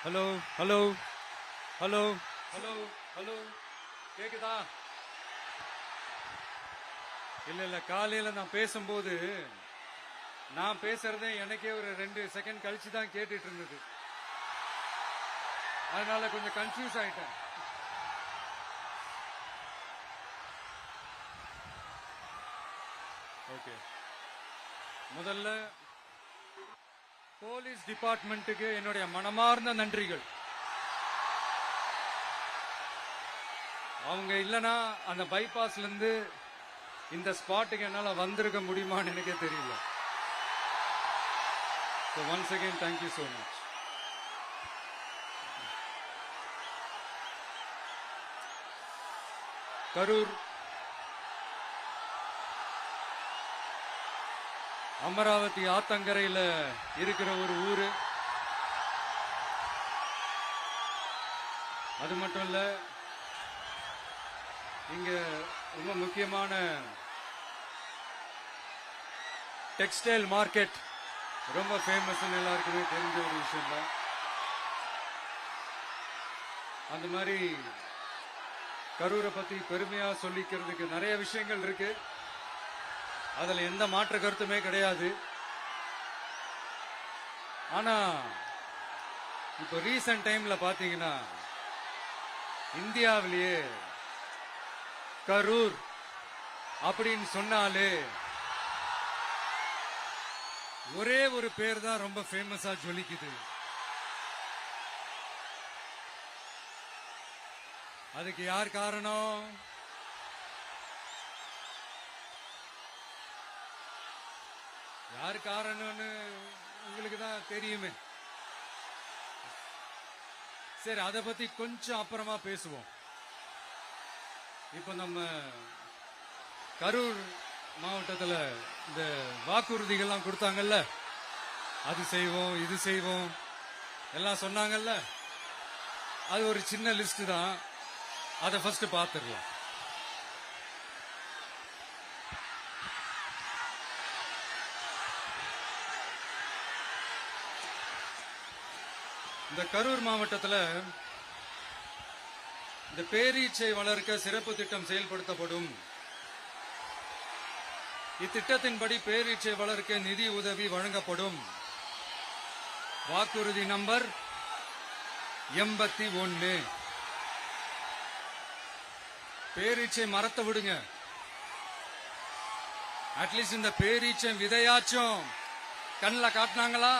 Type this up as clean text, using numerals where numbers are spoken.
Hello hello hello hello hello கேக்குதா? இல்ல இல்ல, காலையில நான் பேசும்போது நான் பேசுறதே எனக்கே ஒரு 2 செகண்ட் கழிச்சு தான் கேட்டுட்டு இருந்தது. அதனால கொஞ்சம் கன்ஃபியூஸ் ஆயிட்டேன். ஓகே, முதல்ல போலீஸ் டிபார்ட்மெண்ட்டுக்கு என்னுடைய மனமார்ந்த நன்றிகள். அவங்க இல்லனா அந்த பைபாஸ்ல இருந்து இந்த ஸ்பாட்டுக்கு என்னால வந்திருக்க முடியுமான்னு எனக்கே தெரியல. So once again, thank you so much. Karur Amaravathi ஆத்தங்கரையில் இருக்கிற ஒரு ஊரு. அது மட்டும் இல்ல, இங்க ரொம்ப முக்கியமான டெக்ஸ்டைல் மார்க்கெட் ரொம்ப ஃபேமஸ், எல்லாருக்குமே தெரிஞ்ச ஒரு விஷயம் தான். அந்த மாதிரி கரூரை பத்தி பெருமையா சொல்லிக்கிறதுக்கு நிறைய விஷயங்கள் இருக்கு. அதுல எந்த மாற்று கருத்துமே கிடையாது. ஆனா இப்ப ரீசன்ட் டைம்ல பாத்தீங்கன்னா இந்தியாவிலேயே கரூர் அப்படின்னு சொன்னாலே ஒரே ஒரு பேர் தான் ரொம்ப ஃபேமஸா ஜொலிக்குது. அதுக்கு யார் காரணம்? யார் காரணம்னு உங்களுக்கு தான் தெரியுமே. சரி, அதை பத்தி கொஞ்சம் அப்புறமா பேசுவோம். இப்ப நம்ம கரூர் மாவட்டத்தில் இந்த வாக்குறுதிகள்லாம் கொடுத்தாங்கல்ல, அது செய்வோம் இது செய்வோம் எல்லாம் சொன்னாங்கல்ல, அது ஒரு சின்ன லிஸ்ட் தான். அதை ஃபர்ஸ்ட் பார்த்துடலாம். இந்த கரூர் மாவட்டத்தில் இந்த பேரீச்சை வளர்க்க சிறப்பு திட்டம் செயல்படுத்தப்படும். இத்திட்டத்தின்படி பேரீச்சை வளர்க்க நிதி உதவி வழங்கப்படும். வாக்குறுதி நம்பர் 81. பேரீச்சை மரத்தை விடுங்க, அட்லீஸ்ட் இந்த பேரீச்சை விதையாச்சும் கண்ணில் காட்டினாங்களா?